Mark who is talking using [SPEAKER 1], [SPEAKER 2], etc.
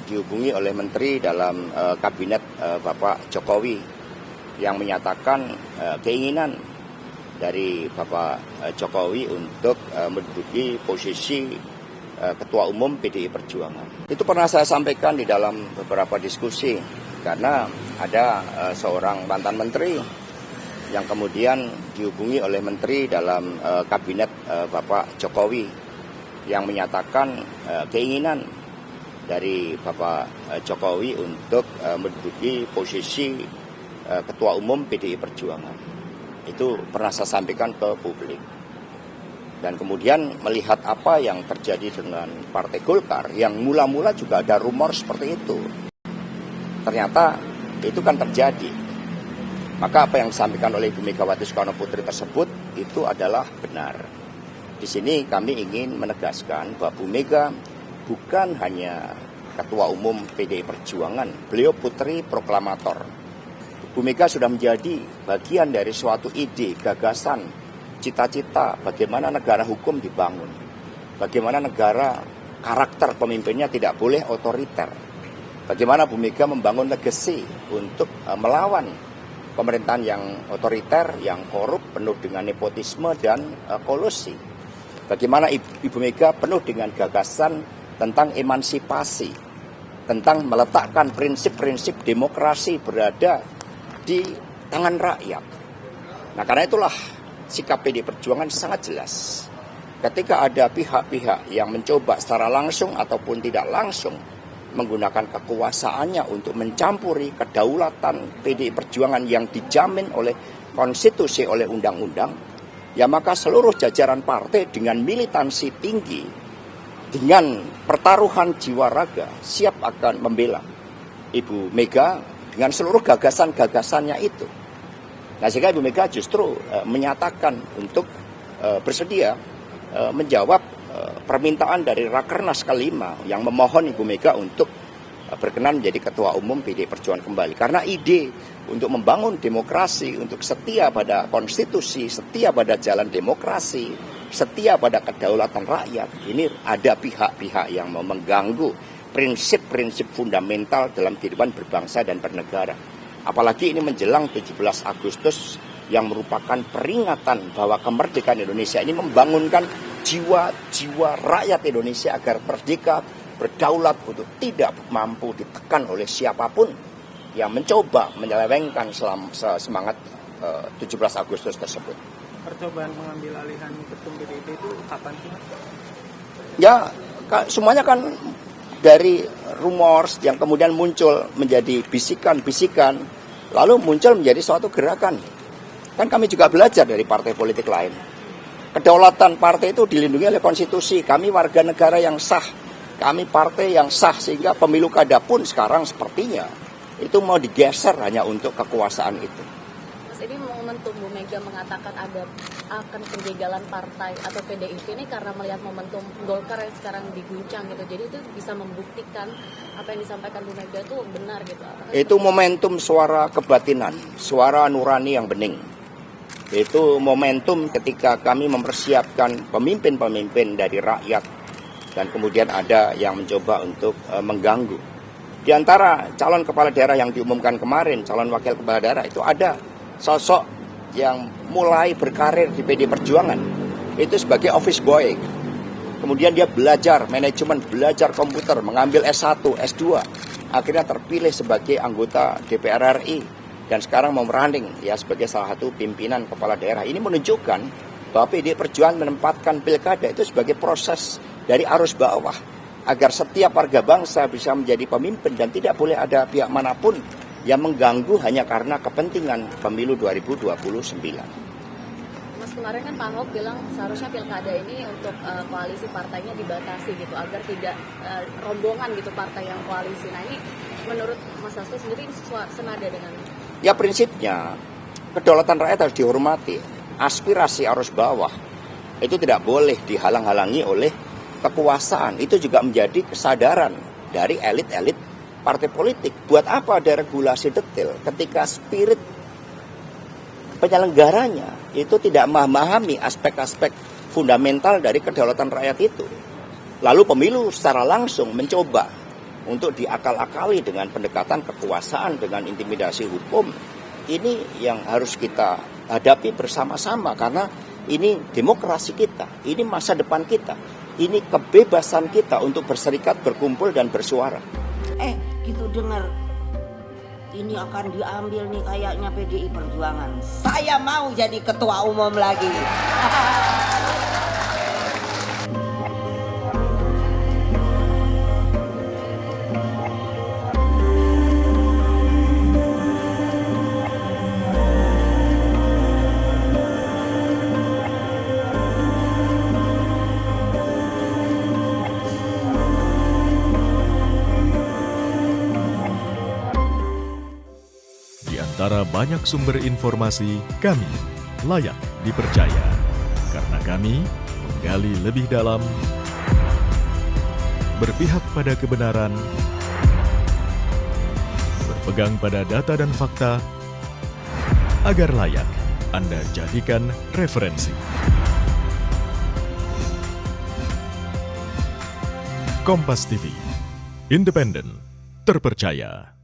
[SPEAKER 1] dihubungi oleh Menteri dalam Kabinet Bapak Jokowi yang menyatakan keinginan dari Bapak Jokowi untuk menduduki posisi Ketua Umum PDI Perjuangan. Itu pernah saya sampaikan di dalam beberapa diskusi karena ada seorang mantan menteri yang kemudian dihubungi oleh Menteri dalam Kabinet Bapak Jokowi yang menyatakan keinginan dari Bapak Jokowi untuk menduduki posisi Ketua Umum PDI Perjuangan. Itu pernah saya sampaikan ke publik. Dan kemudian melihat apa yang terjadi dengan Partai Golkar yang mula-mula juga ada rumor seperti itu. Ternyata itu kan terjadi. Maka apa yang disampaikan oleh Ibu Megawati Soekarno Putri tersebut itu adalah benar. Di sini kami ingin menegaskan bahwa Bu Mega bukan hanya Ketua Umum PDI Perjuangan, beliau putri proklamator. Bu Mega sudah menjadi bagian dari suatu ide, gagasan, cita-cita bagaimana negara hukum dibangun. Bagaimana negara karakter pemimpinnya tidak boleh otoriter. Bagaimana Bu Mega membangun legacy untuk melawan pemerintahan yang otoriter, yang korup, penuh dengan nepotisme dan kolusi. Bagaimana Ibu Mega penuh dengan gagasan tentang emansipasi, tentang meletakkan prinsip-prinsip demokrasi berada di tangan rakyat. Nah, karena itulah sikap PDI Perjuangan sangat jelas. Ketika ada pihak-pihak yang mencoba secara langsung ataupun tidak langsung menggunakan kekuasaannya untuk mencampuri kedaulatan PDI Perjuangan yang dijamin oleh konstitusi, oleh undang-undang, ya maka seluruh jajaran partai dengan militansi tinggi, dengan pertaruhan jiwa raga, siap akan membela Ibu Mega dengan seluruh gagasan-gagasannya itu. Nah, sehingga Ibu Mega justru menyatakan untuk bersedia menjawab permintaan dari Rakernas ke-5 yang memohon Ibu Mega untuk berkenan menjadi Ketua Umum PDI Perjuangan kembali. Karena ide untuk membangun demokrasi, untuk setia pada konstitusi, setia pada jalan demokrasi, setia pada kedaulatan rakyat, ini ada pihak-pihak yang mau mengganggu prinsip-prinsip fundamental dalam kehidupan berbangsa dan bernegara. Apalagi ini menjelang 17 Agustus yang merupakan peringatan bahwa kemerdekaan Indonesia ini membangunkan jiwa-jiwa rakyat Indonesia agar merdeka, berdaulat, untuk tidak mampu ditekan oleh siapapun yang mencoba menyelewengkan semangat 17 Agustus tersebut.
[SPEAKER 2] Percobaan mengambil alihan ketum PDIP itu kapan sih?
[SPEAKER 1] Ya, semuanya kan dari rumors yang kemudian muncul menjadi bisikan-bisikan, lalu muncul menjadi suatu gerakan. Kan kami juga belajar dari partai politik lain. Kedaulatan partai itu dilindungi oleh konstitusi. Kami warga negara yang sah, kami partai yang sah, sehingga pemilu kada pun sekarang sepertinya itu mau digeser hanya untuk kekuasaan itu.
[SPEAKER 3] Mas, ini momentum Bu Mega mengatakan akan penjagalan partai atau PDIP ini karena melihat momentum Golkar yang sekarang diguncang gitu. Jadi itu bisa membuktikan apa yang disampaikan Bu Mega itu benar gitu.
[SPEAKER 1] Itu momentum suara kebatinan, suara nurani yang bening. Itu momentum ketika kami mempersiapkan pemimpin-pemimpin dari rakyat dan kemudian ada yang mencoba untuk mengganggu. Di antara calon kepala daerah yang diumumkan kemarin, calon wakil kepala daerah itu ada sosok yang mulai berkarir di PDI Perjuangan itu sebagai office boy. Kemudian dia belajar manajemen, belajar komputer, mengambil S1, S2, akhirnya terpilih sebagai anggota DPR RI dan sekarang mau meranding ya sebagai salah satu pimpinan kepala daerah. Ini menunjukkan bahwa PDI Perjuangan menempatkan pilkada itu sebagai proses dari arus bawah agar setiap warga bangsa bisa menjadi pemimpin dan tidak boleh ada pihak manapun yang mengganggu hanya karena kepentingan pemilu 2029.
[SPEAKER 3] Mas, kemarin kan Pak Ahok bilang seharusnya pilkada ini untuk koalisi partainya dibatasi gitu agar tidak rombongan gitu partai yang koalisi. Nah, ini menurut Mas Hasto sendiri senada dengan?
[SPEAKER 1] Ya, prinsipnya kedaulatan rakyat harus dihormati. Aspirasi arus bawah itu tidak boleh dihalang-halangi oleh kekuasaan. Itu juga menjadi kesadaran dari elit-elit partai politik. Buat apa ada regulasi detail ketika spirit penyelenggaranya itu tidak memahami aspek-aspek fundamental dari kedaulatan rakyat itu. Lalu pemilu secara langsung mencoba untuk diakal-akali dengan pendekatan kekuasaan, dengan intimidasi hukum. Ini yang harus kita hadapi bersama-sama karena ini demokrasi kita, ini masa depan kita, ini kebebasan kita untuk berserikat, berkumpul, dan bersuara.
[SPEAKER 4] Gitu dengar ini akan diambil nih kayaknya PDI Perjuangan. Saya mau jadi ketua umum lagi.
[SPEAKER 5] Di antara banyak sumber informasi, kami layak dipercaya. Karena kami menggali lebih dalam, berpihak pada kebenaran, berpegang pada data dan fakta, agar layak Anda jadikan referensi. Kompas TV, independen, terpercaya.